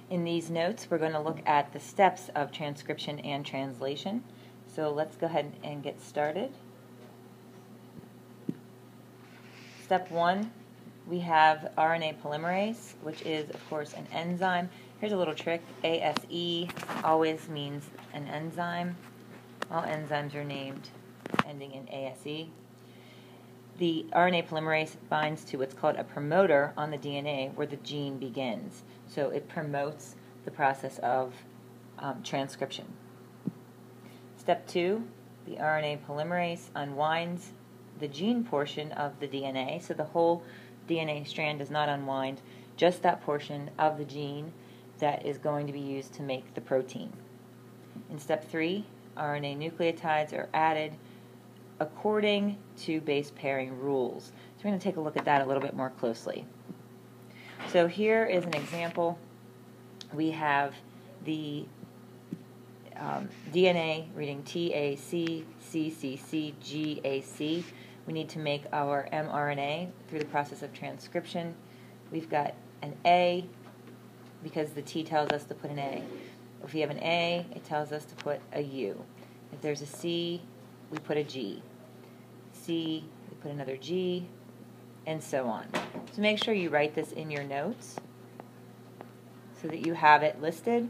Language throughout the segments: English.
In these notes, we're going to look at the steps of transcription and translation. So let's go ahead and get started. Step 1, we have RNA polymerase, which is, of course, an enzyme. Here's a little trick. ASE always means an enzyme. All enzymes are named ending in ASE. The RNA polymerase binds to what's called a promoter on the DNA where the gene begins. So it promotes the process of transcription. Step 2, the RNA polymerase unwinds the gene portion of the DNA. So the whole DNA strand does not unwind, just that portion of the gene that is going to be used to make the protein. In step 3, RNA nucleotides are added according to base pairing rules. So we're going to take a look at that a little bit more closely. So here is an example. We have the DNA reading TAC, CCC, GAC. We need to make our mRNA through the process of transcription. We've got an A because the T tells us to put an A. If we have an A, it tells us to put a U. If there's a C, we put a G. C, we put another G, and so on. So make sure you write this in your notes so that you have it listed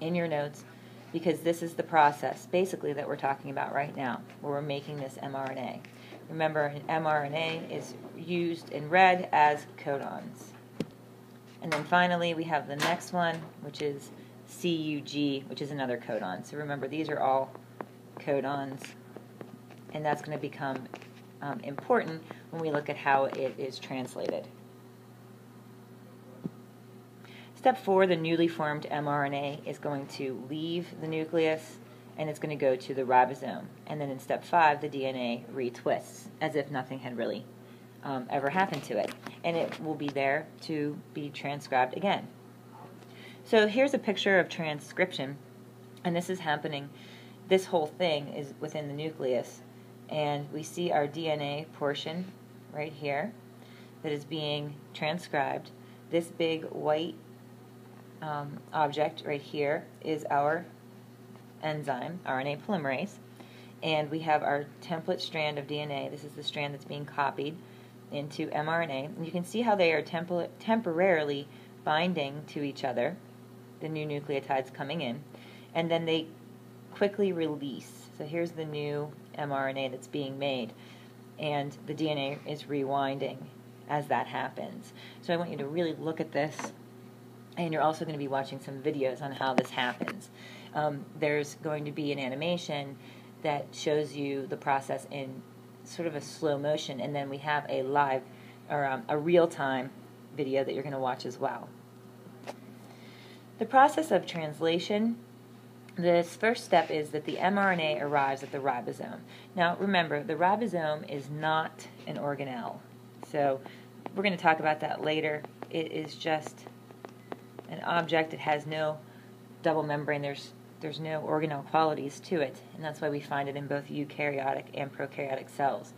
in your notes, because this is the process basically that we're talking about right now, where we're making this mRNA. Remember, an mRNA is used in red as codons. And then finally we have the next one, which is CUG, which is another codon. So remember, these are all codons, and that's going to become important when we look at how it is translated. Step 4, the newly formed mRNA is going to leave the nucleus and it's going to go to the ribosome. And then in step 5, the DNA retwists as if nothing had really ever happened to it. And it will be there to be transcribed again. So here's a picture of transcription, and this is happening. This whole thing is within the nucleus, and we see our DNA portion right here that is being transcribed. This big white object right here is our enzyme, RNA polymerase, and we have our template strand of DNA. This is the strand that's being copied into mRNA. And you can see how they are temporarily binding to each other, the new nucleotides coming in, and then they quickly release. So here's the new mRNA that's being made, and the DNA is rewinding as that happens. So I want you to really look at this, and you're also going to be watching some videos on how this happens. There's going to be an animation that shows you the process in sort of a slow motion, and then we have a live or a real-time video that you're going to watch as well. The process of translation, this first step is that the mRNA arrives at the ribosome. Now remember, the ribosome is not an organelle, so we're going to talk about that later. It is just an object. It has no double membrane. There's no organelle qualities to it, and that's why we find it in both eukaryotic and prokaryotic cells.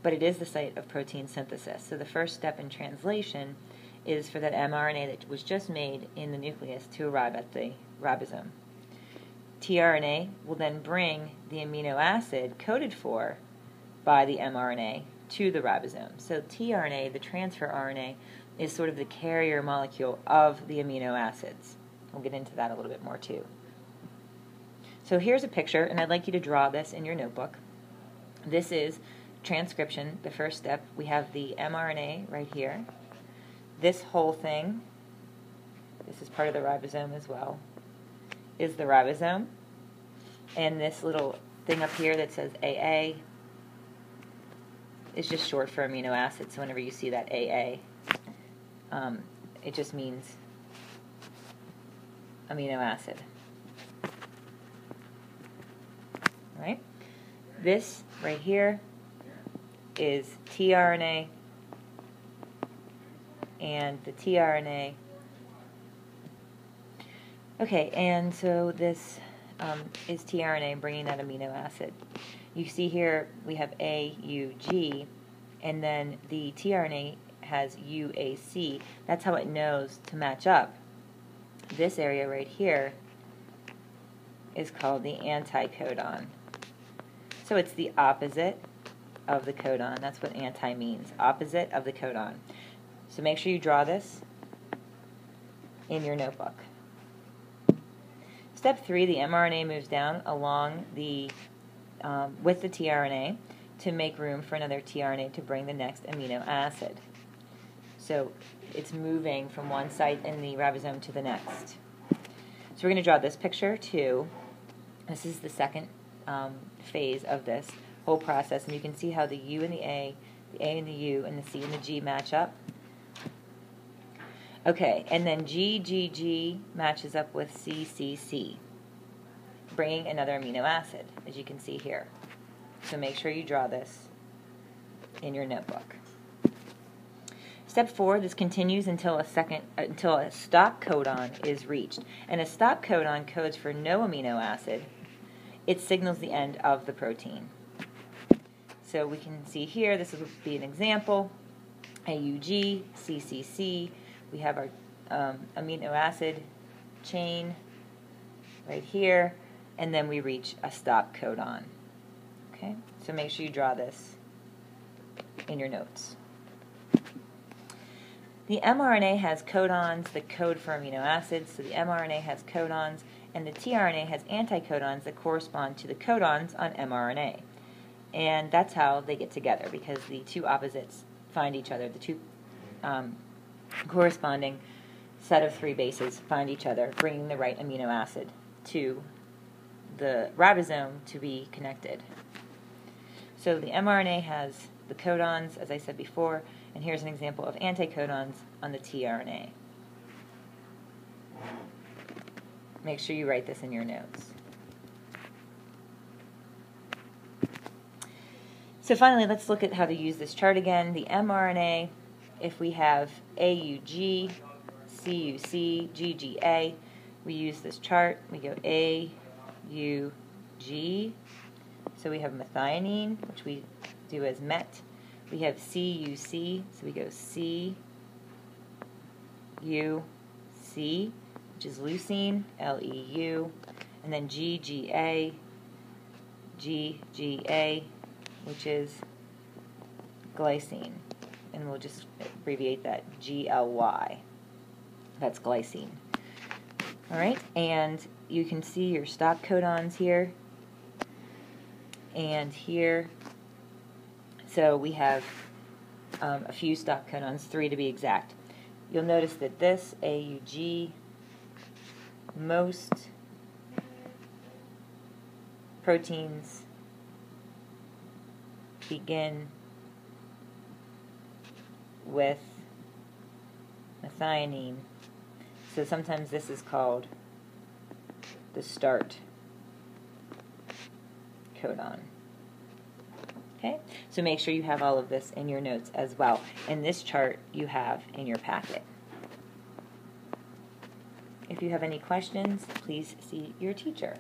But it is the site of protein synthesis. So the first step in translation is for that mRNA that was just made in the nucleus to arrive at the ribosome. tRNA will then bring the amino acid coded for by the mRNA to the ribosome. So tRNA, the transfer RNA, is sort of the carrier molecule of the amino acids. We'll get into that a little bit more too. So here's a picture, and I'd like you to draw this in your notebook. This is transcription, the first step. We have the mRNA right here. This whole thing, this is part of the ribosome as well, is the ribosome. And this little thing up here that says AA is just short for amino acid. So whenever you see that AA, it just means amino acid. Right? This right here is tRNA, and the tRNA. Okay, and so this is tRNA bringing that amino acid. You see here we have AUG, and then the tRNA has UAC. That's how it knows to match up this area right here is called the anticodon. So it's the opposite of the codon. That's what anti means, opposite of the codon. So make sure you draw this in your notebook. Step 3, the mRNA moves down along the with the tRNA to make room for another tRNA to bring the next amino acid. So it's moving from one site in the ribosome to the next. So we're going to draw this picture too. This is the second phase of this whole process, and you can see how the U and the A and the U, and the C and the G match up. Okay, and then GGG matches up with CCC, bringing another amino acid, as you can see here. So make sure you draw this in your notebook. Step 4, this continues until a stop codon is reached. And a stop codon codes for no amino acid. It signals the end of the protein. So we can see here, this would be an example. AUG, CCC, we have our amino acid chain right here, and then we reach a stop codon. Okay, so make sure you draw this in your notes. The mRNA has codons that code for amino acids, so the mRNA has codons, and the tRNA has anticodons that correspond to the codons on mRNA. And that's how they get together, because the two opposites find each other. The two corresponding set of 3 bases find each other, bringing the right amino acid to the ribosome to be connected. So the mRNA has the codons, as I said before, and here's an example of anticodons on the tRNA. Make sure you write this in your notes. So finally, let's look at how to use this chart again. The mRNA, if we have AUG, CUC, GGA, we use this chart. We go AUG, so we have methionine, which we do as MET. We have CUC, so we go CUC, which is leucine, LEU, and then GGA, which is glycine, and we'll just abbreviate that GLY. That's glycine. All right, and you can see your stop codons here and here. So we have a few stop codons, 3 to be exact. You'll notice that this AUG, most proteins begin with methionine. So sometimes this is called the start codon. Okay, so make sure you have all of this in your notes as well. And this chart you have in your packet. If you have any questions, please see your teacher.